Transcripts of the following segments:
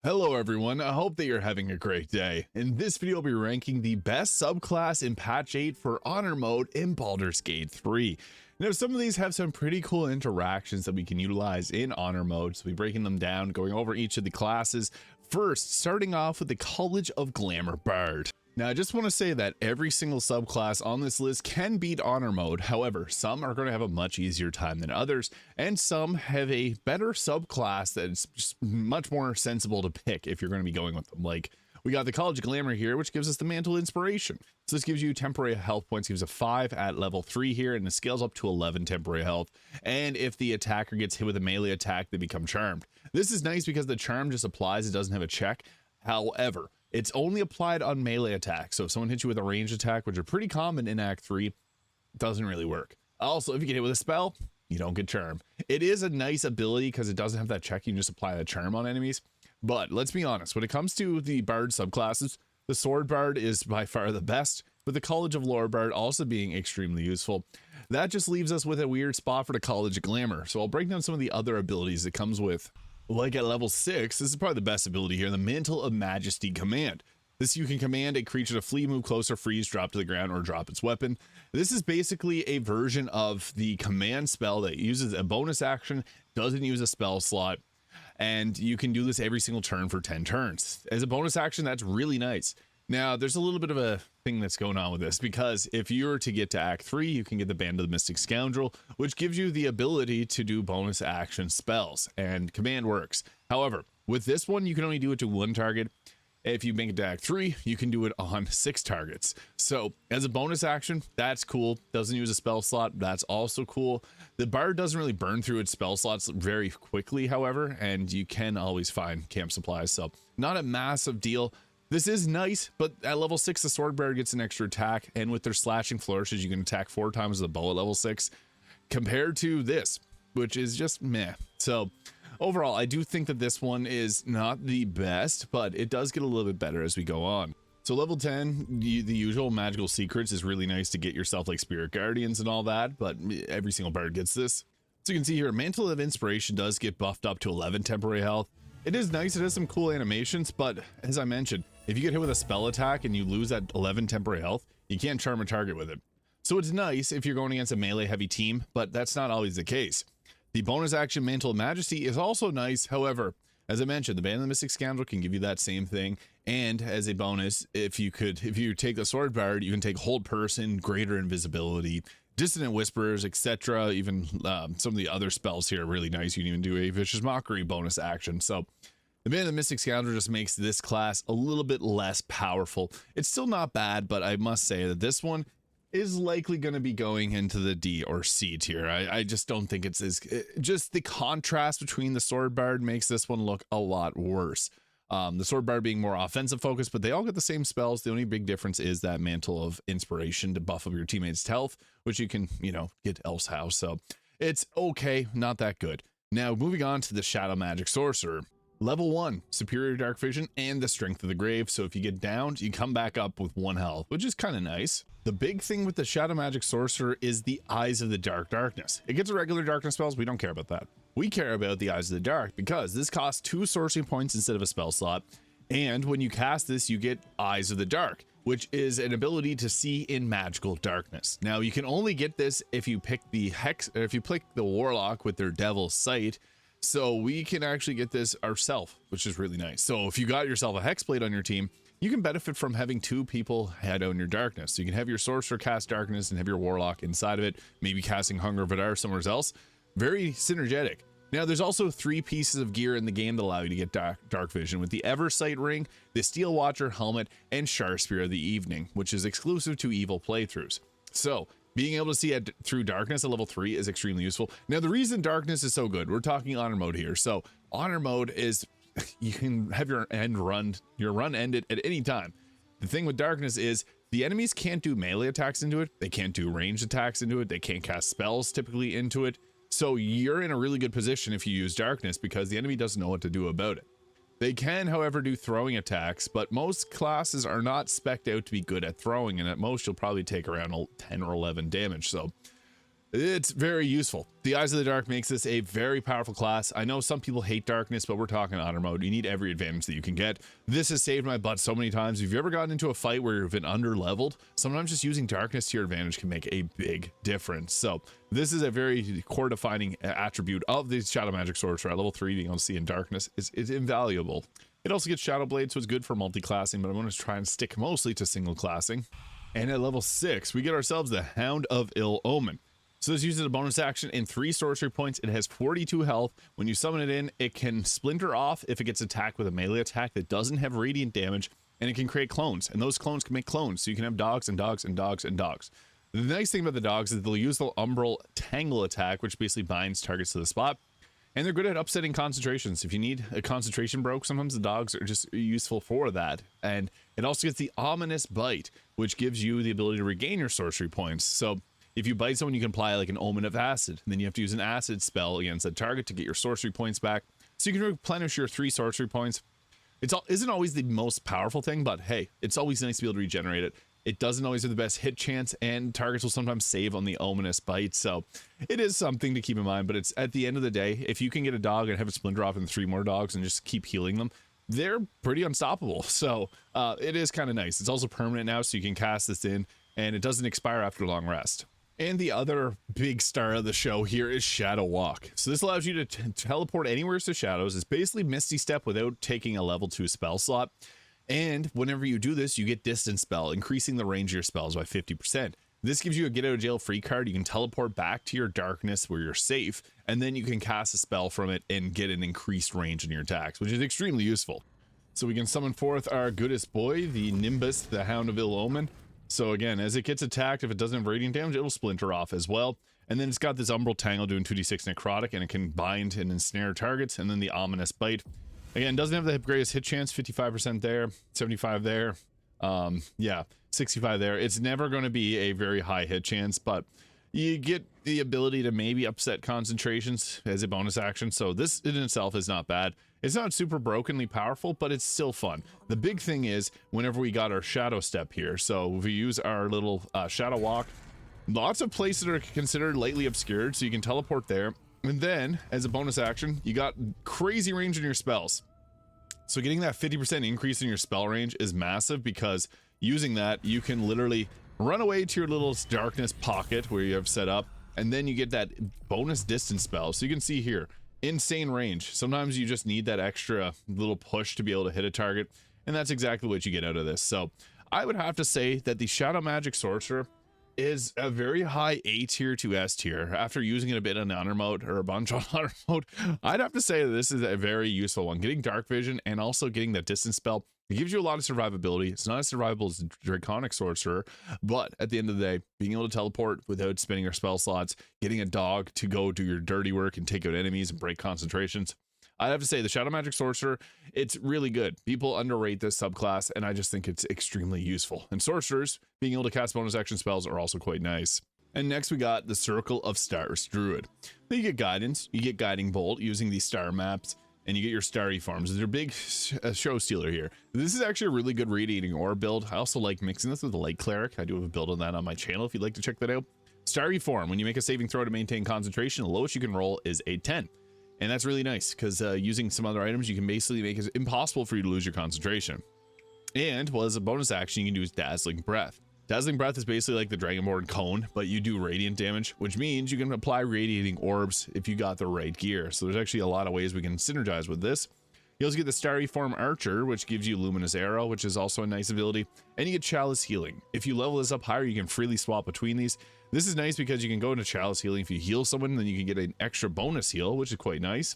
Hello everyone, I hope that you're having a great day. In this video, I'll be ranking the best subclass in patch 8 for Honor mode in Baldur's Gate 3. Now some of these have some pretty cool interactions that we can utilize in Honor mode, so we'll be breaking them down, going over each of the classes. First, starting off with the College of Glamour Bard. Now I just want to say that every single subclass on this list can beat Honor mode, however some are going to have a much easier time than others, and some have a better subclass that's just much more sensible to pick if you're going to be going with them. Like, we got the College of Glamour here, which gives us the Mantle Inspiration. So this gives you temporary health points, gives a 5 at level 3 here, and it scales up to 11 temporary health. And if the attacker gets hit with a melee attack, they become charmed. This is nice because the charm just applies, it doesn't have a check. However, it's only applied on melee attacks. So if someone hits you with a ranged attack, which are pretty common in Act 3, it doesn't really work. Also, if you get hit with a spell, you don't get charm. It is a nice ability because it doesn't have that check. You can just apply the charm on enemies. But let's be honest, when it comes to the Bard subclasses, the Sword Bard is by far the best, with the College of Lore Bard also being extremely useful. That just leaves us with a weird spot for the College of Glamour. So I'll break down some of the other abilities it comes with. Like at level 6, this is probably the best ability here, the Mantle of Majesty Command. This you can command a creature to flee, move closer, freeze, drop to the ground, or drop its weapon. This is basically a version of the command spell that uses a bonus action, doesn't use a spell slot, and you can do this every single turn for 10 turns. As a bonus action, that's really nice. Now, there's a little bit of a thing that's going on with this, because if you were to get to Act 3, you can get the Band of the Mystic Scoundrel, which gives you the ability to do bonus action spells, and command works. However, with this one, you can only do it to one target. If you make it to Act 3, you can do it on 6 targets. So, as a bonus action, that's cool. Doesn't use a spell slot, that's also cool. The Bard doesn't really burn through its spell slots very quickly, however, and you can always find camp supplies, so not a massive deal. This is nice, but at level 6, the Sword Bard gets an extra attack, and with their slashing flourishes, you can attack 4 times the bow at level 6, compared to this, which is just meh. So, overall, I do think that this one is not the best, but it does get a little bit better as we go on. So level 10, the usual magical secrets is really nice to get yourself like Spirit Guardians and all that, but every single bard gets this. So you can see here, Mantle of Inspiration does get buffed up to 11 temporary health. It is nice, it has some cool animations, but as I mentioned, if you get hit with a spell attack and you lose that 11 temporary health, you can't charm a target with it. So it's nice if you're going against a melee heavy team, but that's not always the case. The bonus action Mantle of Majesty is also nice, however, as I mentioned, the Band of the Mystic Scoundrel can give you that same thing, and as a bonus, if you take the Sword Bard, you can take Hold Person, Greater Invisibility, Dissonant Whispers, etc. Even some of the other spells here are really nice. You can even do a Vicious Mockery bonus action. So the Band of the Mystic Scoundrel just makes this class a little bit less powerful. It's still not bad, but I must say that this one is likely going to be going into the D or C tier. I just don't think it's just the contrast between the Sword Bard makes this one look a lot worse. The Sword Bard being more offensive focused, but they all get the same spells. The only big difference is that Mantle of Inspiration to buff up your teammates' health, which you can, get elsewhere. So it's okay, not that good. Now moving on to the Shadow Magic Sorcerer. Level 1, Superior Dark Vision and the Strength of the Grave, so if you get downed, you come back up with 1 health, which is kind of nice. The big thing with the Shadow Magic Sorcerer is the Eyes of the Darkness. It gets regular darkness spells, we don't care about that. We care about the Eyes of the Dark, because this costs 2 sorcery points instead of a spell slot, and when you cast this, you get Eyes of the Dark, which is an ability to see in magical darkness. Now, you can only get this if you pick the Warlock with their Devil's Sight, so we can actually get this ourselves, which is really nice. So if you got yourself a Hexblade on your team, you can benefit from having 2 people head out in your darkness. So you can have your Sorcerer cast Darkness and have your Warlock inside of it, maybe casting Hunger Vidar somewhere else. Very synergetic. Now there's also 3 pieces of gear in the game that allow you to get dark vision, with the Eversight Ring, the Steel Watcher Helmet, and Shar Spear of the Evening, which is exclusive to evil playthroughs. So being able to see through darkness at level 3 is extremely useful. Now, the reason darkness is so good, we're talking Honor mode here. So Honor mode is you can have your run ended at any time. The thing with darkness is the enemies can't do melee attacks into it. They can't do ranged attacks into it. They can't cast spells typically into it. So you're in a really good position if you use darkness, because the enemy doesn't know what to do about it. They can, however, do throwing attacks, but most classes are not spec'd out to be good at throwing, and at most you'll probably take around 10 or 11 damage. So It's very useful. The Eyes of the Dark makes this a very powerful class. I know some people hate darkness, but we're talking honor mode. You need every advantage that you can get. This has saved my butt so many times. If you've ever gotten into a fight where you've been under leveled, sometimes just using darkness to your advantage can make a big difference. So this is a very core defining attribute of the Shadow Magic Sorcerer. At level 3, being able to see in darkness is invaluable. It also gets Shadow Blade, so it's good for multi-classing, but I'm going to try and stick mostly to single classing. And at level 6, we get ourselves the Hound of Ill Omen. So this uses a bonus action in 3 sorcery points. It has 42 health. When you summon it in, it can splinter off if it gets attacked with a melee attack that doesn't have radiant damage, and it can create clones, and those clones can make clones, so you can have dogs and dogs and dogs and dogs. The nice thing about the dogs is they'll use the Umbral Tangle attack, which basically binds targets to the spot, and they're good at upsetting concentrations. If you need a concentration broke, sometimes the dogs are just useful for that. And it also gets the Ominous Bite, which gives you the ability to regain your sorcery points. So if you bite someone, you can apply like an Omen of Acid. And then you have to use an acid spell against that target to get your sorcery points back. So you can replenish your 3 sorcery points. Isn't always the most powerful thing, but hey, it's always nice to be able to regenerate it. It doesn't always have the best hit chance, and targets will sometimes save on the Ominous Bite. So it is something to keep in mind, but it's at the end of the day, if you can get a dog and have it splinter off in 3 more dogs and just keep healing them, they're pretty unstoppable. So it is kind of nice. It's also permanent now, so you can cast this in, and it doesn't expire after long rest. And the other big star of the show here is Shadow Walk. So this allows you to teleport anywhere to shadows. It's basically Misty Step without taking a level 2 spell slot. And whenever you do this, you get Distance Spell, increasing the range of your spells by 50%. This gives you a get out of jail free card. You can teleport back to your darkness where you're safe, and then you can cast a spell from it and get an increased range in your attacks, which is extremely useful. So we can summon forth our goodest boy, the Nimbus, the Hound of Ill Omen. So again, as it gets attacked, if it doesn't have radiant damage, it'll splinter off as well. And then it's got this Umbral Tangle doing 2d6 necrotic, and it can bind and ensnare targets. And then the Ominous Bite. Again, doesn't have the greatest hit chance, 55% there, 75 there. Yeah, 65 there. It's never going to be a very high hit chance, but you get the ability to maybe upset concentrations as a bonus action. So this in itself is not bad. It's not super brokenly powerful, but it's still fun. The big thing is whenever we got our Shadow Step here. So we use our little Shadow Walk. Lots of places that are considered lightly obscured, so you can teleport there. And then as a bonus action, you got crazy range in your spells. So getting that 50% increase in your spell range is massive, because using that, you can literally run away to your little darkness pocket where you have set up, and then you get that bonus distance spell. So you can see here, insane range. Sometimes you just need that extra little push to be able to hit a target, and that's exactly what you get out of this. So I would have to say that the Shadow Magic Sorcerer is a very high A tier to S tier. After using it a bit on honor mode, or a bunch on honor mode, I'd have to say that this is a very useful one. Getting dark vision and also getting that distance spell, it gives you a lot of survivability. It's not as survivable as Draconic Sorcerer, but at the end of the day, being able to teleport without spending your spell slots, getting a dog to go do your dirty work and take out enemies and break concentrations, I have to say the Shadow Magic Sorcerer, it's really good. People underrate this subclass, and I just think it's extremely useful. And sorcerers, being able to cast bonus action spells are also quite nice. And next we got the Circle of Stars Druid. Then you get Guidance, you get Guiding Bolt using these star maps, and you get your starry forms. They're big show stealer here. This is actually a really good Radiating Orb build. I also like mixing this with the Light Cleric. I do have a build on that on my channel if you'd like to check that out. Starry form, when you make a saving throw to maintain concentration, the lowest you can roll is a 10. And that's really nice, because using some other items, you can basically make it impossible for you to lose your concentration. And, well, as a bonus action, you can do Dazzling Breath. Dazzling Breath is basically like the Dragonborn Cone, but you do radiant damage, which means you can apply Radiating Orbs if you got the right gear. So there's actually a lot of ways we can synergize with this. You also get the Starry Form Archer, which gives you Luminous Arrow, which is also a nice ability. And you get Chalice Healing. If you level this up higher, you can freely swap between these. This is nice because you can go into Chalice Healing. If you heal someone, then you can get an extra bonus heal, which is quite nice.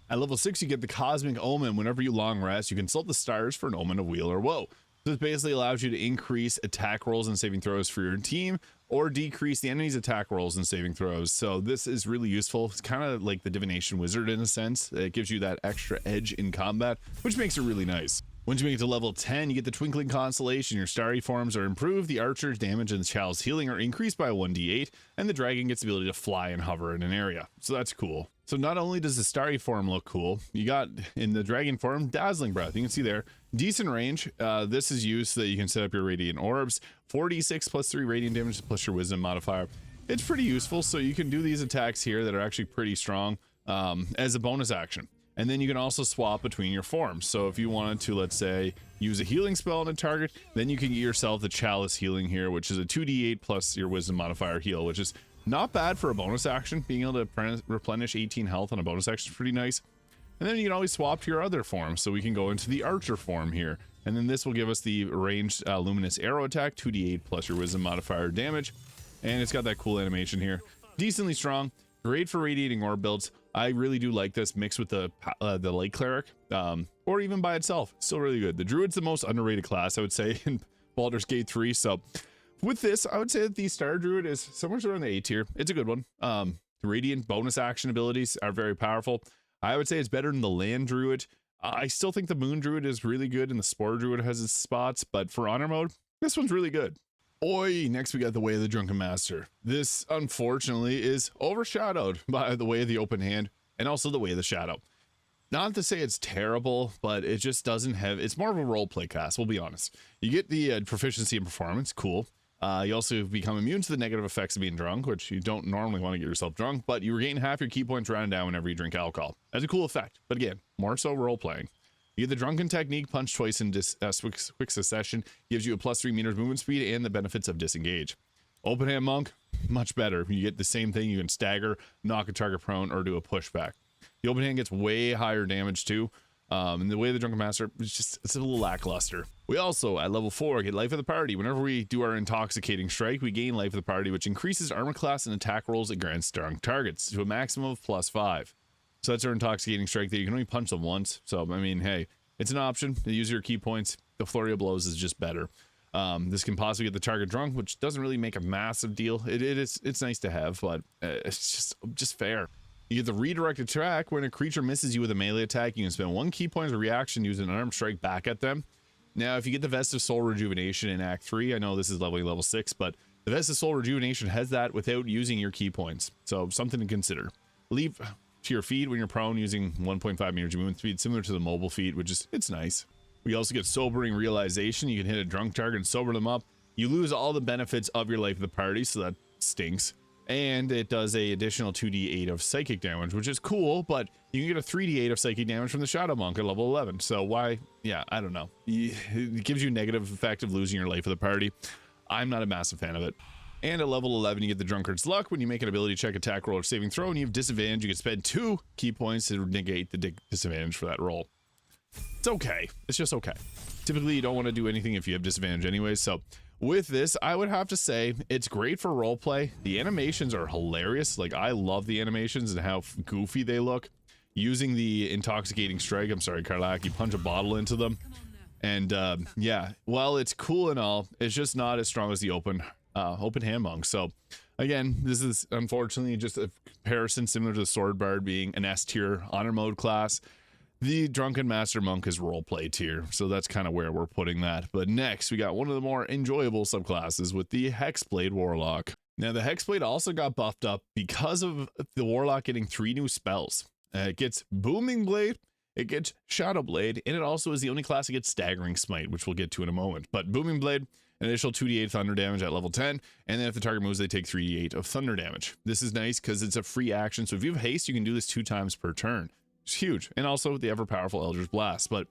At level 6, you get the Cosmic Omen. Whenever you long rest, you consult the stars for an omen of weal or woe. This basically allows you to increase attack rolls and saving throws for your team, or decrease the enemy's attack rolls and saving throws. So this is really useful. It's kind of like the Divination Wizard in a sense. It gives you that extra edge in combat, which makes it really nice. Once you make it to level 10, you get the Twinkling Constellation. Your starry forms are improved. The Archer's damage and the Chalice Healing are increased by 1d8, and the Dragon gets the ability to fly and hover in an area. So that's cool. So not only does the starry form look cool, you got in the Dragon form Dazzling Breath. You can see there, decent range. This is used so that you can set up your Radiant Orbs. 4d6 plus 3 radiant damage plus your Wisdom modifier. it's pretty useful. So you can do these attacks here that are actually pretty strong as a bonus action. And then you can also swap between your forms. So if you wanted to, let's say, use a healing spell on a target, then you can get yourself the Chalice healing here, which is a 2d8 plus your wisdom modifier heal, which is not bad for a bonus action. Being able to replenish 18 health on a bonus action is pretty nice. And then you can always swap to your other form. So we can go into the Archer form here. And then this will give us the ranged Luminous Arrow attack, 2d8 plus your wisdom modifier damage. And it's got that cool animation here. Decently strong. Great for Radiating Orb builds. I really do like this mixed with the Light Cleric, or even by itself. Still really good. The Druid's the most underrated class, I would say, in Baldur's Gate 3. So with this, I would say that the Star Druid is somewhere around the A tier. It's a good one. The Radiant bonus action abilities are very powerful. I would say it's better than the Land Druid. I still think the Moon Druid is really good, and the Spore Druid has its spots, but for Honor Mode, this one's really good. Oi, next we got the Way of the Drunken Master. This, unfortunately, is overshadowed by the Way of the Open Hand and also the Way of the Shadow. Not to say it's terrible, but it just doesn't have, it's more of a roleplay class, we'll be honest. You get the proficiency in performance, cool. You also become immune to the negative effects of being drunk, which you don't normally want to get yourself drunk, but you regain half your key points rounded down whenever you drink alcohol. That's a cool effect, but again, more so role-playing. You get the Drunken technique, punch twice in quick succession, gives you a +3 meters movement speed and the benefits of disengage. Open Hand Monk, much better. You get the same thing. You can stagger, knock a target prone, or do a pushback. The Open Hand gets way higher damage too. And the Way of the Drunken Master, it's a little lackluster. We also, at level 4, get Life of the Party. Whenever we do our Intoxicating Strike, we gain Life of the Party, which increases armor class and attack rolls against drunk targets to a maximum of +5. So that's our Intoxicating Strike that you can only punch them once. So, I mean, hey, it's an option to use your key points. The Flurry of Blows is just better. This can possibly get the target drunk, which doesn't really make a massive deal. It's nice to have, but it's just fair. You get the Redirect Attack. When a creature misses you with a melee attack, you can spend 1 key point as a reaction using an unarmed strike back at them. Now, if you get the Vest of Soul Rejuvenation in Act 3, I know this is level 6, but the Vest of Soul Rejuvenation has that without using your key points. So something to consider. Leave to your feet when you're prone using 1.5 meters movement speed, similar to the mobile feat, which is, it's nice. We also get Sobering Realization. You can hit a drunk target and sober them up. You lose all the benefits of your Life of the Party, so that stinks. And it does a additional 2d8 of psychic damage, which is cool, but you can get a 3d8 of psychic damage from the Shadow Monk at level 11. So why? Yeah, I don't know. It gives you a negative effect of losing your Life of the Party. I'm not a massive fan of it. And at level 11, you get the Drunkard's Luck. When you make an ability check, attack roll, or saving throw, and you have disadvantage, you can spend 2 key points to negate the disadvantage for that roll. It's okay. It's just okay. Typically, you don't want to do anything if you have disadvantage anyways. So with this, I would have to say it's great for roleplay. The animations are hilarious. Like, I love the animations and how goofy they look. Using the Intoxicating Strike, I'm sorry, Karlak, you punch a bottle into them. And yeah, while it's cool and all, it's just not as strong as the Open Hand Monk. So again, this is unfortunately just a comparison similar to the Sword Bard being an S tier honor mode class. The Drunken Master Monk is roleplay tier, so that's kind of where we're putting that. But next, we got one of the more enjoyable subclasses with the Hexblade Warlock. Now, the Hexblade also got buffed up because of the Warlock getting 3 new spells. It gets Booming Blade, it gets Shadow Blade, and it also is the only class that gets Staggering Smite, which we'll get to in a moment. But Booming Blade, an additional 2d8 thunder damage at level 10, and then if the target moves, they take 3d8 of thunder damage. This is nice because it's a free action, so if you have haste, you can do this 2 times per turn. It's huge. And also the ever-powerful Eldritch Blast. But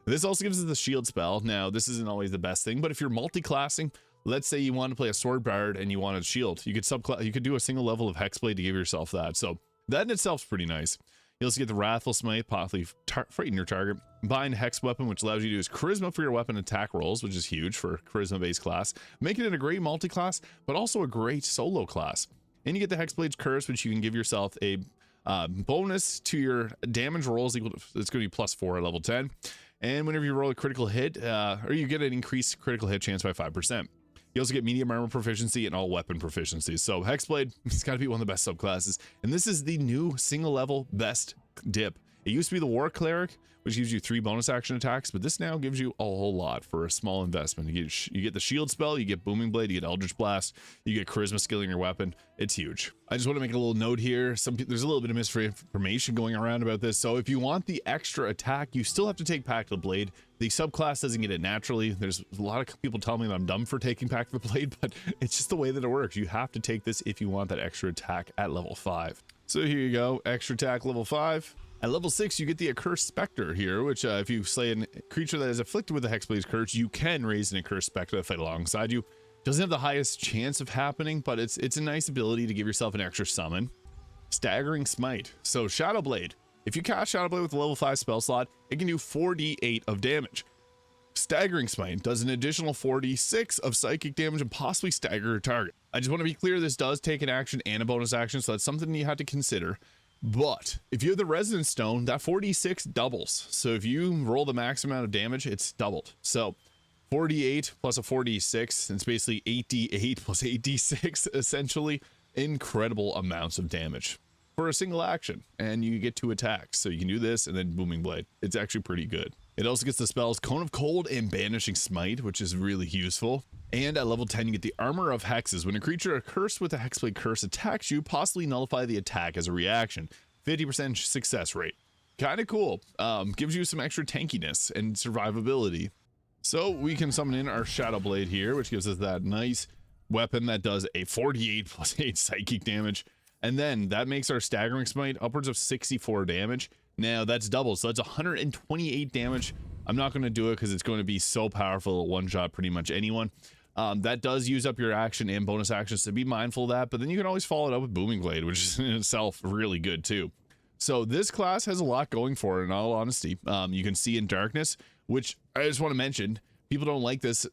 this also gives us the shield spell. Now, this isn't always the best thing, but if you're multi-classing, let's say you want to play a Sword Bard and you want a shield, you could do a single level of Hexblade to give yourself that. So that in itself is pretty nice. You also get the Wrathful Smite, possibly frighten your target. Bind Hex Weapon, which allows you to use Charisma for your weapon attack rolls, which is huge for Charisma-based class, making it a great multi-class, but also a great solo class. And you get the Hexblade's Curse, which you can give yourself a bonus to your damage rolls equal to, it's going to be +4 at level 10. And whenever you roll a critical hit, or you get an increased critical hit chance by 5%. You also get medium armor proficiency and all weapon proficiencies. So Hexblade, it's got to be one of the best subclasses. And this is the new single level best dip. It used to be the War Cleric, which gives you 3 bonus action attacks, but this now gives you a whole lot for a small investment. You get the shield spell, you get Booming Blade, you get Eldritch Blast, you get charisma skill in your weapon. It's huge. I just want to make a little note here. There's a little bit of misinformation going around about this. So if you want the extra attack, you still have to take Pact of the Blade. The subclass doesn't get it naturally. There's a lot of people telling me that I'm dumb for taking Pact of the Blade, but it's just the way that it works. You have to take this if you want that extra attack at level 5. So here you go, extra attack level 5. At level 6, you get the Accursed Spectre here, which if you slay a creature that is afflicted with a Hexblade's Curse, you can raise an Accursed Spectre to fight alongside you. Doesn't have the highest chance of happening, but it's a nice ability to give yourself an extra summon. Staggering Smite. So Shadow Blade. If you cast Shadow Blade with a level 5 spell slot, it can do 4d8 of damage. Staggering Smite does an additional 4d6 of psychic damage and possibly stagger a target. I just want to be clear, this does take an action and a bonus action, so that's something you have to consider. But if you have the Resonance Stone, that 4d6 doubles. So if you roll the max amount of damage, it's doubled. So 4d8 plus a 4d6, it's basically 8d8 plus 8d6, essentially. Incredible amounts of damage for a single action, and you get 2 attacks. So you can do this and then Booming Blade. It's actually pretty good. It also gets the spells Cone of Cold and Banishing Smite, which is really useful. And at level 10, you get the Armor of Hexes. When a creature cursed with a Hexblade Curse attacks you, possibly nullify the attack as a reaction. 50% success rate. Kind of cool. Gives you some extra tankiness and survivability. So we can summon in our Shadow Blade here, which gives us that nice weapon that does a 48 plus 8 psychic damage. And then that makes our Staggering Smite upwards of 64 damage. Now that's double, so that's 128 damage. I'm not going to do it because it's going to be so powerful, at one-shot pretty much anyone. That does use up your action and bonus actions, so be mindful of that. But then you can always follow it up with Booming Blade, which is in itself really good too. So this class has a lot going for it, in all honesty. You can see in Darkness, which I just want to mention, people don't like this.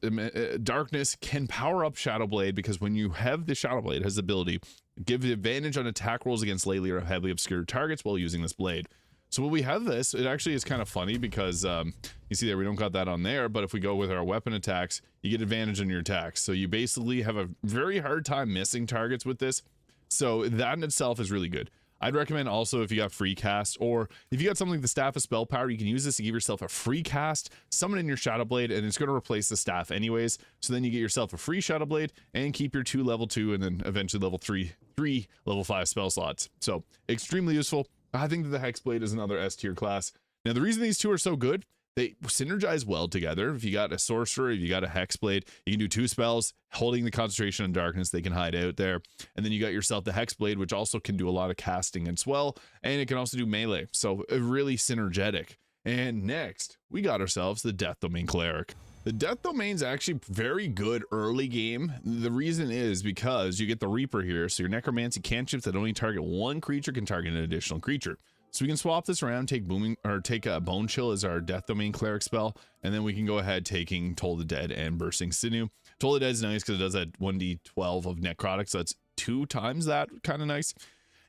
Darkness can power up Shadow Blade, because when you have the Shadow Blade, it has the ability to give the advantage on attack rolls against lately or heavily obscured targets while using this blade. So when we have this, it actually is kind of funny because you see there, we don't got that on there, but if we go with our weapon attacks, you get advantage on your attacks. So you basically have a very hard time missing targets with this. So that in itself is really good. I'd recommend also, if you got free cast, or if you got something like the Staff of Spell Power, you can use this to give yourself a free cast, summon in your Shadow Blade, and it's going to replace the staff anyways. So then you get yourself a free Shadow Blade and keep your 2 level 2 and then eventually level 3 level 5 spell slots. So extremely useful. I think that the Hexblade is another S tier class. Now, the reason these two are so good, they synergize well together. If you got a Sorcerer, if you got a Hexblade, you can do 2 spells, holding the concentration on darkness, they can hide out there. And then you got yourself the Hexblade, which also can do a lot of casting as well. And it can also do melee. So really synergetic. And next, we got ourselves the DeathDomain Cleric. The DeathDomain's actually very good early game. The reason is because you get the Reaper here, so your Necromancy cantrips that only target 1 creature can target an additional creature. So we can swap this around, take Bone Chill as our DeathDomain Cleric spell, and then we can go ahead taking Toll the Dead and Bursting Sinew. Toll the Dead is nice because it does that 1d12 of necrotic, so that's 2 times that, kind of nice.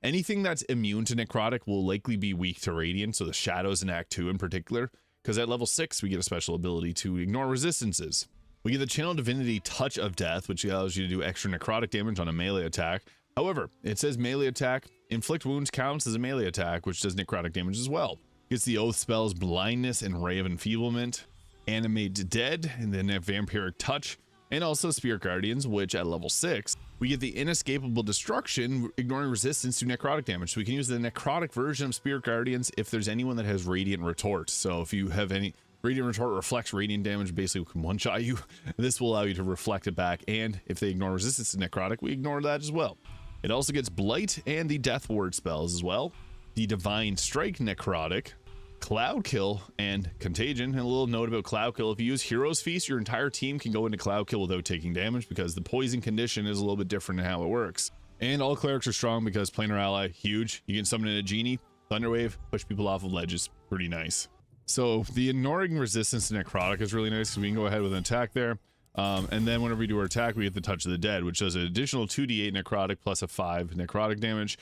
Anything that's immune to necrotic will likely be weak to radiant, so the shadows in Act 2 in particular, because at level 6 we get a special ability to ignore resistances. We get the Channel Divinity Touch of Death, which allows you to do extra necrotic damage on a melee attack. However, it says melee attack, inflict wounds counts as a melee attack, which does necrotic damage as well. Gets the Oath spells Blindness and Ray of Enfeeblement, Animate Dead, and then Vampiric Touch, and also Spirit Guardians, which at level 6, we get the Inescapable Destruction, ignoring resistance to necrotic damage. So we can use the necrotic version of Spirit Guardians if there's anyone that has Radiant Retort. So if you have any Radiant Retort reflects radiant damage, basically can one-shot you. This will allow you to reflect it back, and if they ignore resistance to necrotic, we ignore that as well. It also gets Blight and the Death Ward spells as well. The Divine Strike necrotic, Cloud Kill, and Contagion. And a little note about Cloud Kill: if you use Hero's Feast, your entire team can go into Cloud Kill without taking damage, because the poison condition is a little bit different in how it works. And all clerics are strong because Planar Ally, huge. You can summon in a Genie, Thunderwave, push people off of ledges, pretty nice. So the ignoring resistance to necrotic is really nice, because we can go ahead with an attack there. And then whenever we do our attack, we get the Touch of the Dead, which does an additional 2d8 necrotic plus a 5 necrotic damage.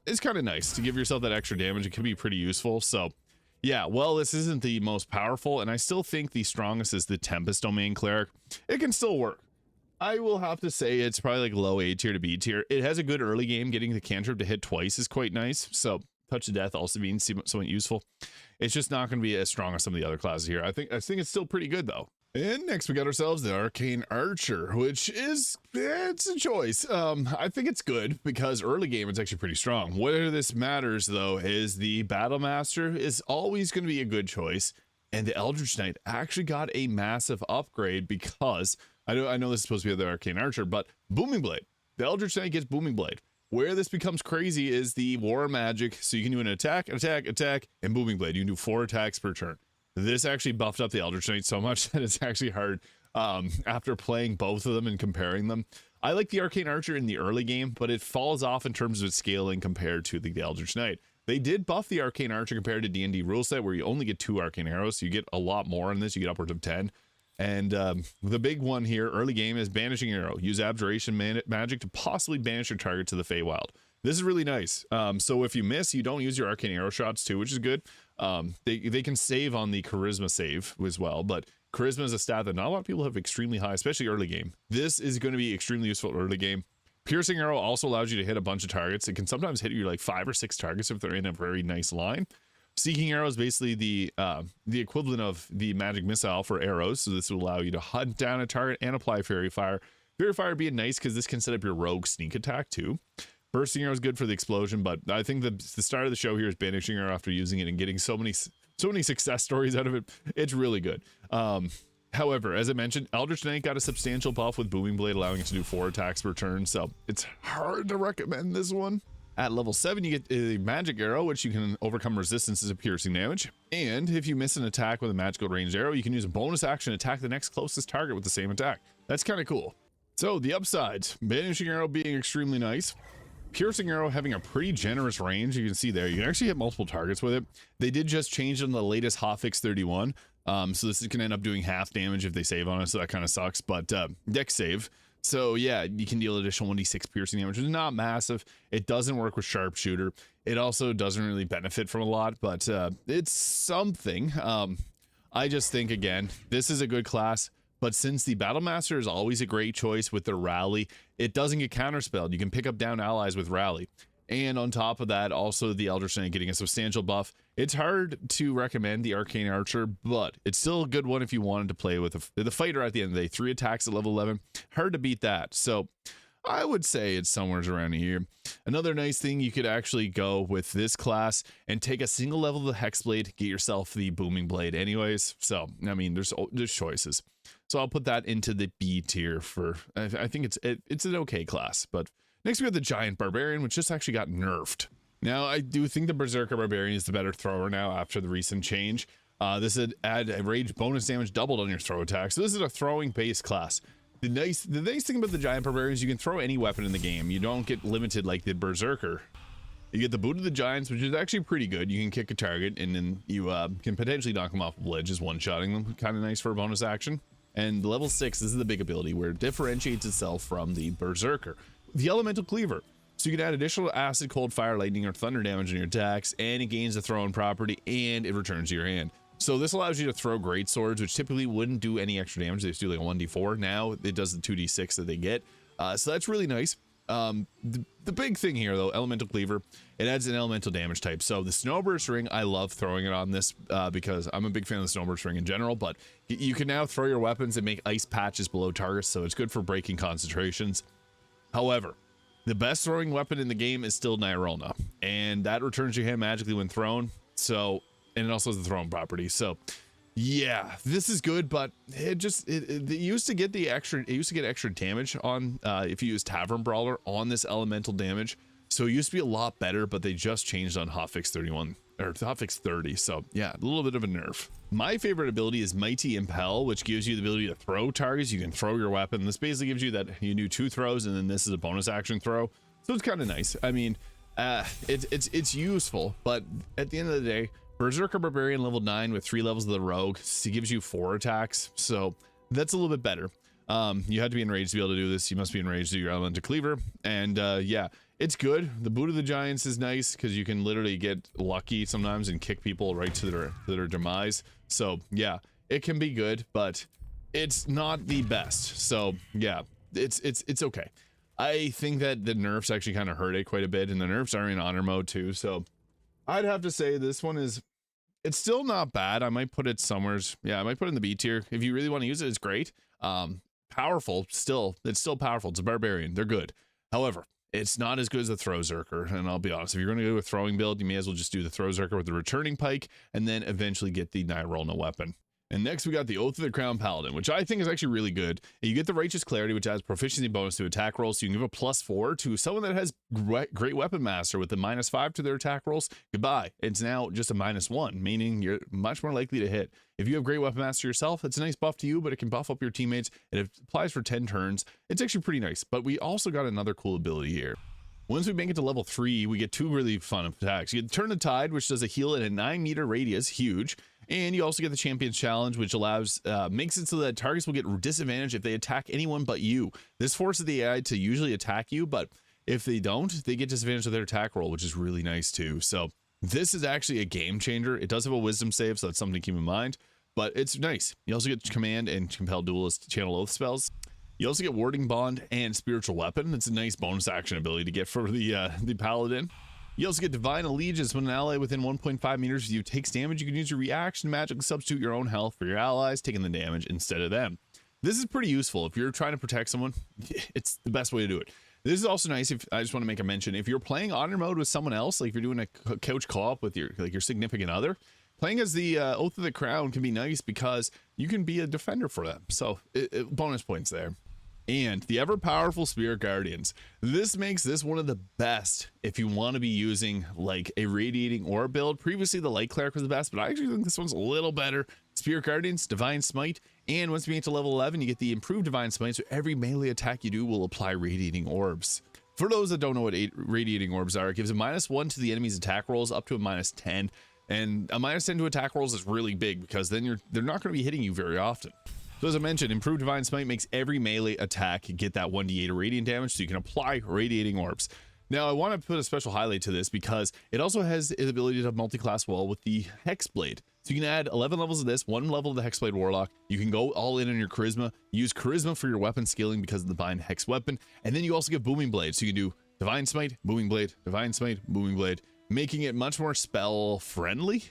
It's kind of nice to give yourself that extra damage. It can be pretty useful. So yeah, well, this isn't the most powerful, and I still think the strongest is the Tempest Domain Cleric. It can still work. I will have to say it's probably like low A tier to B tier. It has a good early game. Getting the cantrip to hit twice is quite nice. So Touch of Death also being somewhat useful. It's just not going to be as strong as some of the other classes here. I think it's still pretty good though. And next we got ourselves the Arcane Archer, which is, it's a choice. I think it's good because early game it's actually pretty strong. Where this matters though is the Battle Master is always going to be a good choice, and the Eldritch Knight actually got a massive upgrade because I know this is supposed to be the Arcane Archer, but Booming Blade. The Eldritch Knight gets Booming Blade. Where this becomes crazy is the War Magic, so you can do an attack, and Booming Blade. You can do 4 attacks per turn. This actually buffed up the Eldritch Knight so much that it's actually hard after playing both of them and comparing them. I like the Arcane Archer in the early game, but it falls off in terms of its scaling compared to the Eldritch Knight. They did buff the Arcane Archer compared to D&D rule set, where you only get 2 Arcane Arrows, so you get a lot more in this. You get upwards of 10. And the big one here, early game, is Banishing Arrow. Use Abjuration magic to possibly banish your target to the Feywild. This is really nice. So if you miss, you don't use your Arcane Arrow shots too, which is good. They can save on the Charisma save as well, but Charisma is a stat that not a lot of people have extremely high, especially early game. This is going to be extremely useful early game. Piercing Arrow also allows you to hit a bunch of targets. It can sometimes hit you like 5 or 6 targets if they're in a very nice line. Seeking Arrow is basically the equivalent of the magic missile for arrows, so this will allow you to hunt down a target and apply Fairy Fire. Fairy Fire being nice because this can set up your rogue sneak attack too. Bursting Arrow is good for the explosion, but I think the start of the show here is Banishing Arrow after using it and getting so many success stories out of it. It's really good. However, as I mentioned, Eldritch Knight got a substantial buff with Booming Blade, allowing it to do 4 attacks per turn, so it's hard to recommend this one. At level 7, you get a Magic Arrow, which you can overcome resistances of piercing damage. And if you miss an attack with a magical ranged arrow, you can use a bonus action to attack the next closest target with the same attack. That's kind of cool. So the upsides, Banishing Arrow being extremely nice. Piercing Arrow having a pretty generous range. You can see there, you can actually hit multiple targets with it. They did just change it in the latest hotfix 31. So this can end up doing half damage if they save on it, so that kind of sucks. But dex save. So yeah, you can deal additional 1d6 piercing damage, which is not massive. It doesn't work with Sharpshooter. It also doesn't really benefit from a lot, but it's something. I just think, again, this is a good class, but since the Battle Master is always a great choice with their Rally, it doesn't get counterspelled. You can pick up down allies with Rally. And on top of that, also the Eldritch Knight getting a substantial buff. It's hard to recommend the Arcane Archer, but it's still a good one if you wanted to play with the fighter at the end of the day. 3 attacks at level 11. Hard to beat that. So I would say it's somewhere around here. Another nice thing, you could actually go with this class and take a single level of the Hexblade, get yourself the Booming Blade anyways. So, I mean, there's choices. So I'll put that into the B tier for, I think it's an okay class, but next we have the Giant Barbarian, which just actually got nerfed. Now, I do think the Berserker Barbarian is the better thrower now after the recent change. This would add a rage bonus damage doubled on your throw attack. So this is a throwing based class. The nice thing about the Giant Barbarian is you can throw any weapon in the game. You don't get limited like the Berserker. You get the Boot of the Giants, which is actually pretty good. You can kick a target and then you can potentially knock them off of ledges, one-shotting them. Kind of nice for a bonus action. And level 6, this is the big ability where it differentiates itself from the Berserker. The Elemental Cleaver. So you can add additional acid, cold, fire, lightning, or thunder damage on your attacks, and it gains a thrown property, and it returns to your hand. So this allows you to throw great swords, which typically wouldn't do any extra damage. They just do like a 1d4. Now it does the 2d6 that they get. So that's really nice. The big thing here, though, Elemental Cleaver, it adds an elemental damage type. So the Snowburst Ring, I love throwing it on this because I'm a big fan of the Snowburst Ring in general, but you can now throw your weapons and make ice patches below targets, so it's good for breaking concentrations. However, the best throwing weapon in the game is still Nyrona, and that returns your hand magically when thrown. So, and it also has the thrown property. So, yeah, this is good, but it used to get extra damage on if you use Tavern Brawler on this elemental damage. So it used to be a lot better, but they just changed on hotfix 31 or hotfix 30. So yeah, a little bit of a nerf. My favorite ability is Mighty Impel, which gives you the ability to throw targets. You can throw your weapon. This basically gives you that you do 2 throws, and then this is a bonus action throw. So it's kind of nice. I mean, it's useful, but at the end of the day, Berserker Barbarian level 9 with 3 levels of the Rogue, it gives you 4 attacks. So that's a little bit better. You had to be enraged to be able to do this. You must be enraged to do your Elemental Cleaver. And yeah, it's good. The Boot of the Giants is nice because you can literally get lucky sometimes and kick people right to their demise. So yeah, it can be good, but it's not the best. So yeah, it's okay. I think that the nerfs actually kind of hurt it quite a bit, and the nerfs are in honor mode too. So I'd have to say this one is, it's still not bad. I might put it somewhere. Yeah, I might put it in the B tier. If you really want to use it, it's great. Powerful, still, it's still powerful. It's a Barbarian. They're good. However, it's not as good as the Throw Zerker. And I'll be honest, if you're going to do a throwing build, you may as well just do the Throw Zerker with the returning pike and then eventually get the Nirona weapon. And next we got the Oath of the Crown Paladin, which I think is actually really good. You get the Righteous Clarity, which adds proficiency bonus to attack rolls. So you can give a +4 to someone that has great weapon master with the -5 to their attack rolls. Goodbye. It's now just a -1, meaning you're much more likely to hit. If you have great weapon master yourself, it's a nice buff to you, but it can buff up your teammates. It applies for 10 turns. It's actually pretty nice. But we also got another cool ability here. Once we make it to level 3, we get 2 really fun attacks. You get Turn the Tide, which does a heal at a 9-meter radius, huge. And you also get the Champion's Challenge, which allows makes it so that targets will get disadvantage if they attack anyone but you. This forces the AI to usually attack you, but if they don't, they get disadvantage of their attack roll, which is really nice too. So this is actually a game changer. It does have a wisdom save, so that's something to keep in mind, but it's nice. You also get Command and Compel Duelist Channel Oath spells. You also get Warding Bond and Spiritual Weapon. It's a nice bonus action ability to get for the Paladin. You also get Divine Allegiance. When an ally within 1.5 meters of you takes damage, you can use your reaction magic to substitute your own health for your allies taking the damage instead of them. This is pretty useful if you're trying to protect someone. It's the best way to do it. This is also nice if I just want to make a mention. If you're playing honor mode with someone else, like if you're doing a couch co-op with your significant other, playing as the Oath of the Crown can be nice because you can be a defender for them. So bonus points there. And the ever-powerful Spirit Guardians. This makes this one of the best if you want to be using like a Radiating Orb build. Previously, the Light Cleric was the best, but I actually think this one's a little better. Spirit Guardians, Divine Smite, and once you get to level 11, you get the improved Divine Smite, so every melee attack you do will apply Radiating Orbs. For those that don't know what Radiating Orbs are, it gives a -1 to the enemy's attack rolls up to a -10, and a -10 to attack rolls is really big because then they're not going to be hitting you very often. So as I mentioned, improved Divine Smite makes every melee attack get that 1d8 of radiant damage, so you can apply Radiating Orbs. Now, I want to put a special highlight to this because it also has the ability to multi-class well with the Hexblade. So you can add 11 levels of this, 1 level of the Hexblade Warlock. You can go all in on your Charisma, use Charisma for your weapon scaling because of the Divine Hex weapon, and then you also get Booming Blade. So you can do Divine Smite, Booming Blade, Divine Smite, Booming Blade, making it much more spell friendly.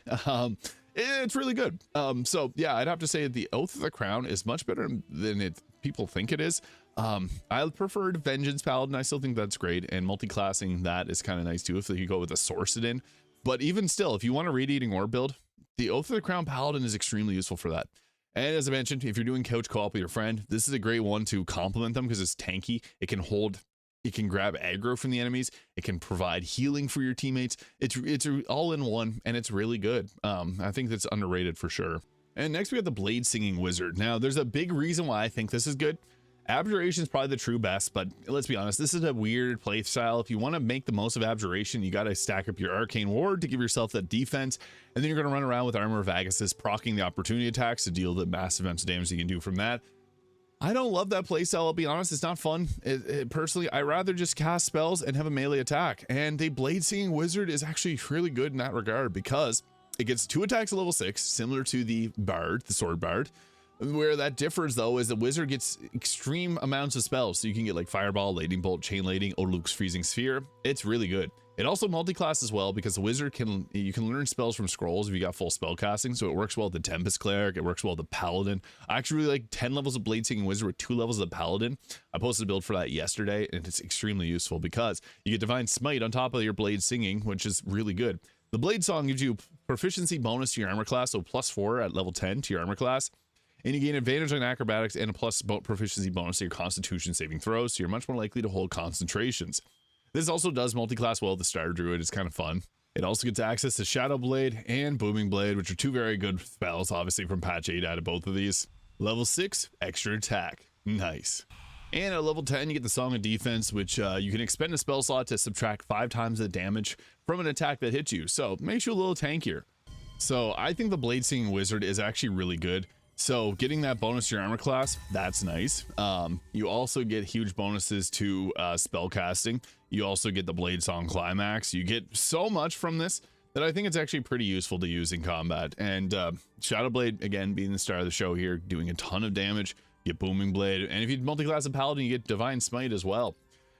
It's really good. So yeah, I'd have to say the Oath of the Crown is much better than people think it is. I preferred Vengeance Paladin. I still think that's great, and multi-classing that is kind of nice too if you go with a Sorcerer. But even still, if you want a Radiating Orb build, the Oath of the Crown Paladin is extremely useful for that. And as I mentioned, if you're doing couch co-op with your friend, this is a great one to complement them because it's tanky. It can grab aggro from the enemies. It can provide healing for your teammates. It's all in one, and it's really good. I think that's underrated for sure. And next we have the Bladesinging Wizard. Now, there's a big reason why I think this is good. Abjuration is probably the true best, but let's be honest, this is a weird play style. If you want to make the most of Abjuration, you got to stack up your Arcane Ward to give yourself that defense, and then you're going to run around with Armor of Agassiz, proccing the opportunity attacks to deal the massive amounts of damage you can do from that. I don't love that playstyle, I'll be honest. It's not fun. Personally, I rather just cast spells and have a melee attack. And the Bladesinging Wizard is actually really good in that regard because it gets 2 attacks at level 6, similar to the Bard, the Sword Bard. Where that differs though is the Wizard gets extreme amounts of spells. So you can get like Fireball, Lightning Bolt, Chain Lightning, Luke's Freezing Sphere. It's really good. It also multi-class as well because the Wizard you can learn spells from scrolls if you got full spell casting. So it works well with the Tempest Cleric. It works well with the Paladin. I actually really like 10 levels of Bladesinging Wizard with 2 levels of the Paladin. I posted a build for that yesterday, and it's extremely useful because you get Divine Smite on top of your Blade Singing, which is really good. The Blade Song gives you proficiency bonus to your armor class, so +4 at level 10 to your armor class. And you gain advantage on acrobatics and a plus proficiency bonus to your constitution saving throws, so you're much more likely to hold concentrations. This also does multi-class well with the Star Druid. It's kind of fun. It also gets access to Shadow Blade and Booming Blade, which are 2 very good spells, obviously from patch 8 out of both of these. Level 6, extra attack. Nice. And at level 10, you get the Song of Defense, which you can expend a spell slot to subtract 5 times the damage from an attack that hits you, so makes you a little tankier. So I think the Bladesinging Wizard is actually really good. So getting that bonus to your armor class, that's nice. You also get huge bonuses to spell casting. You also get the Blade Song Climax. You get so much from this that I think it's actually pretty useful to use in combat. And Shadow Blade, again, being the star of the show here, doing a ton of damage. You get Booming Blade, and if you multi-class a Paladin, you get Divine Smite as well.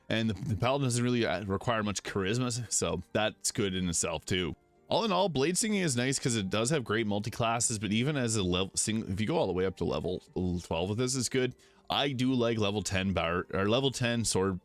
And the Paladin doesn't really require much charisma, so that's good in itself too. All in all, Bladesinging is nice because it does have great multi-classes, but even as a level if you go all the way up to level 12 with this, is good. I do like level 10 bard or level 10 sword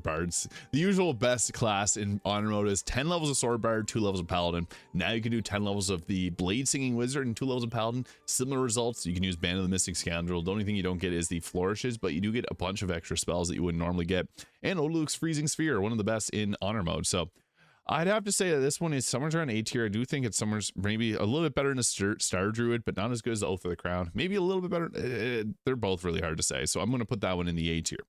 bards. The usual best class in honor mode is 10 levels of sword bard, 2 levels of paladin. Now you can do 10 levels of the Bladesinging Wizard and 2 levels of paladin. Similar results. You can use Band of the Mystic Scoundrel. The only thing you don't get is the flourishes, but you do get a bunch of extra spells that you wouldn't normally get. And Odaluk's Freezing Sphere, one of the best in honor mode. So I'd have to say that this one is somewhere around A tier. I do think it's somewhere maybe a little bit better than a Star Druid, but not as good as the Oath of the Crown. Maybe a little bit better. They're both really hard to say. So I'm going to put that one in the A tier.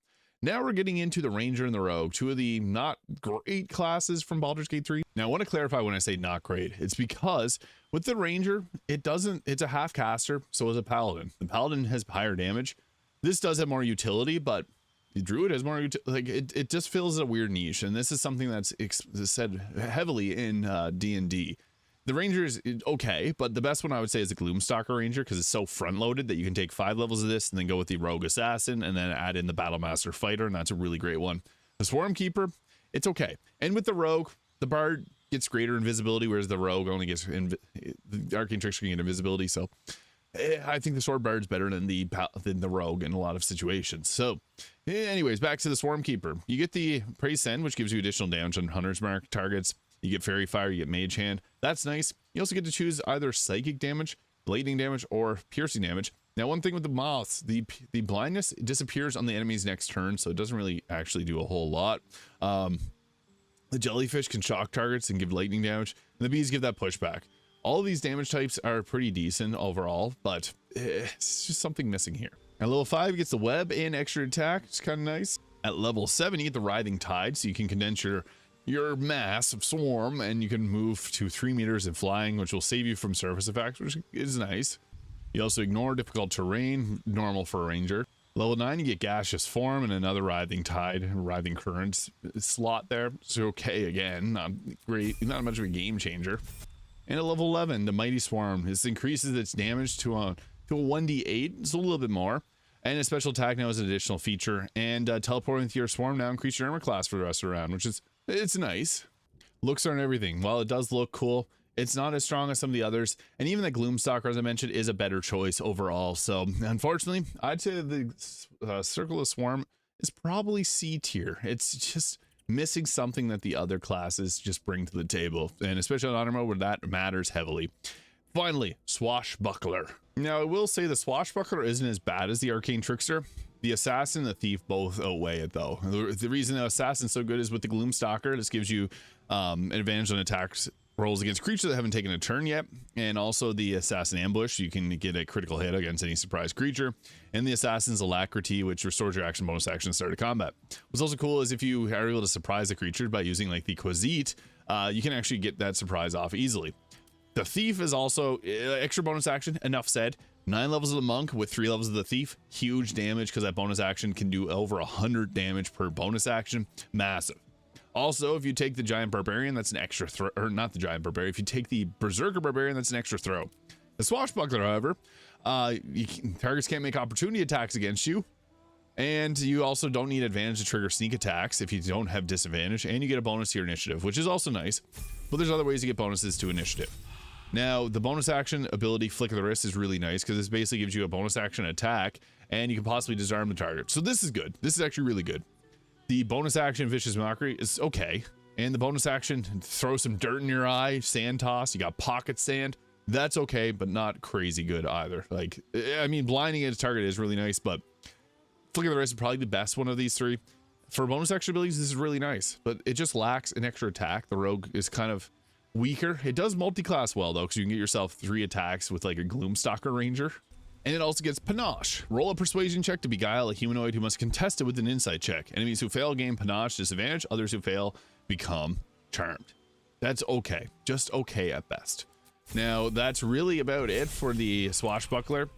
Now we're getting into the Ranger and the Rogue, two of the not great classes from Baldur's Gate 3. Now I want to clarify when I say not great. It's because with the Ranger, it's a half caster, so is a Paladin. The Paladin has higher damage. This does have more utility, but the Druid has more like it just fills a weird niche, and this is something that's said heavily in D&D. The Ranger is okay, but the best one I would say is the Gloomstalker Ranger, because it's so front-loaded that you can take 5 levels of this and then go with the Rogue Assassin and then add in the Battlemaster Fighter, and that's a really great one. The Swarmkeeper, it's okay. And with the Rogue, the Bard gets greater invisibility, whereas the Rogue only gets the Arcane Trickster can get invisibility, so I think the Sword Bard's better than the Rogue in a lot of situations. So anyways, back to the Swarmkeeper. You get the Praise Send, which gives you additional damage on Hunter's Mark targets. You get Fairy Fire, you get Mage Hand. That's nice. You also get to choose either psychic damage, blading damage, or piercing damage. Now, one thing with the moths, the blindness disappears on the enemy's next turn, so it doesn't really actually do a whole lot. The jellyfish can shock targets and give lightning damage, and the bees give that pushback. All of these damage types are pretty decent overall, but it's just something missing here. At level 5, it gets the web and extra attack, which is kind of nice. At level 7, you get the Writhing Tide, so you can condense your mass of swarm, and you can move to 3 meters in flying, which will save you from surface effects, which is nice. You also ignore difficult terrain, normal for a ranger. Level 9, you get Gaseous Form and another Writhing Tide, Writhing Currents slot there. It's okay again, not great, not much of a game changer. And at level 11, the Mighty Swarm. This increases its damage to a 1d8, it's a little bit more. And a special attack now is an additional feature. And teleporting to your swarm now increase your armor class for the rest of the round, which is it's nice. Looks aren't everything. While it does look cool, it's not as strong as some of the others. And even the Gloomstalker, as I mentioned, is a better choice overall. So unfortunately, I'd say the Circle of Swarm is probably C tier. It's just missing something that the other classes just bring to the table. And especially on honor mode where that matters heavily. Finally, Swashbuckler. Now, I will say the Swashbuckler isn't as bad as the Arcane Trickster. The Assassin and the Thief both outweigh it, though. The reason the Assassin's so good is with the Gloomstalker. This gives you an advantage on attacks rolls against creatures that haven't taken a turn yet. And also the Assassin Ambush. You can get a critical hit against any surprise creature. And the Assassin's Alacrity, which restores your action bonus action at the start of combat. What's also cool is if you are able to surprise the creature by using like the Quasite, you can actually get that surprise off easily. The Thief is also extra bonus action, enough said. 9 levels of the Monk with 3 levels of the Thief. Huge damage because that bonus action can do over 100 damage per bonus action. Massive. Also, if you take the Giant Barbarian, that's an extra throw. Or not the Giant Barbarian. If you take the Berserker Barbarian, that's an extra throw. The Swashbuckler, however, targets can't make opportunity attacks against you. And you also don't need advantage to trigger sneak attacks if you don't have disadvantage. And you get a bonus to your initiative, which is also nice. But there's other ways to get bonuses to initiative. Now, the bonus action ability Flick of the Wrist is really nice because this basically gives you a bonus action attack and you can possibly disarm the target. So this is good. This is actually really good. The bonus action Vicious Mockery is okay. And the bonus action throw some dirt in your eye, sand toss, you got pocket sand. That's okay, but not crazy good either. Like, I mean, blinding its target is really nice, but Flick of the Wrist is probably the best one of these three. For bonus action abilities, this is really nice, but it just lacks an extra attack. The Rogue is kind of weaker. It does multi-class well though, because you can get yourself 3 attacks with like a Gloomstalker Ranger. And it also gets Panache. Roll a persuasion check to beguile a humanoid who must contest it with an insight check. Enemies who fail gain Panache disadvantage. Others who fail become charmed. That's okay. Just okay at best. Now, that's really about it for the Swashbuckler.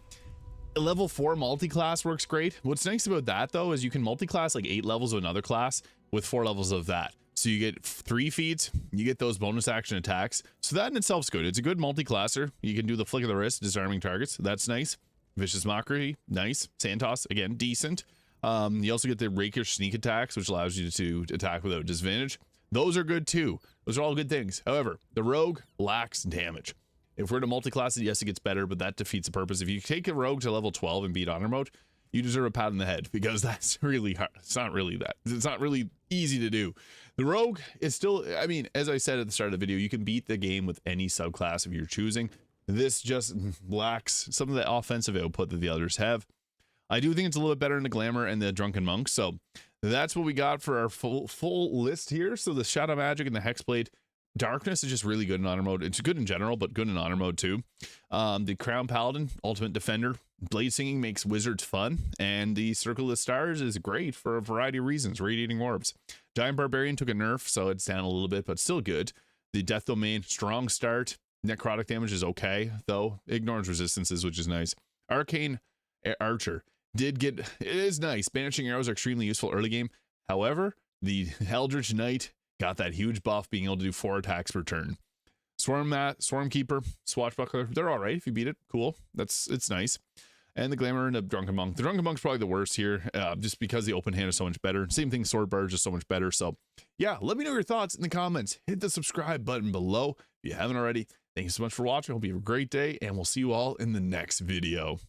Level 4 multi-class works great. What's nice about that though is you can multi-class like 8 levels of another class with 4 levels of that. So you get 3 feats, you get those bonus action attacks. So that in itself is good. It's a good multi-classer. You can do the Flick of the Wrist, disarming targets. That's nice. Vicious Mockery, nice. Sand Toss, again, decent. You also get the Rakish Sneak attacks, which allows you to attack without disadvantage. Those are good too. Those are all good things. However, the rogue lacks damage. If we're to multi-class it, yes, it gets better, but that defeats the purpose. If you take a rogue to level 12 and beat honor mode, you deserve a pat on the head, because that's really hard. It's not really easy to do. The rogue is still, I mean, as I said at the start of the video, you can beat the game with any subclass if you're choosing. This just lacks some of the offensive output that the others have. I do think it's a little bit better in the Glamour and the Drunken Monk. So that's what we got for our full list here. So the Shadow Magic and the Hexblade Darkness is just really good in honor mode. It's good in general, but good in honor mode too. The Crown Paladin, Ultimate Defender, Bladesinging makes wizards fun, and the Circle of the Stars is great for a variety of reasons. Radiating Orbs. Giant Barbarian took a nerf, so it's down a little bit, but still good. The DeathDomain, strong start. Necrotic damage is okay, though. Ignores resistances, which is nice. Arcane Archer it is nice. Banishing arrows are extremely useful early game. However, the Eldritch Knight got that huge buff, being able to do 4 attacks per turn. Swarmkeeper, Swashbuckler, they're all right if you beat it. Cool. It's nice. And the Glamour and the Drunken Monk. The Drunken Monk's probably the worst here, just because the open hand is so much better. Same thing, Sword Barge is so much better. So yeah, let me know your thoughts in the comments. Hit the subscribe button below if you haven't already. Thank you so much for watching. Hope you have a great day, and we'll see you all in the next video.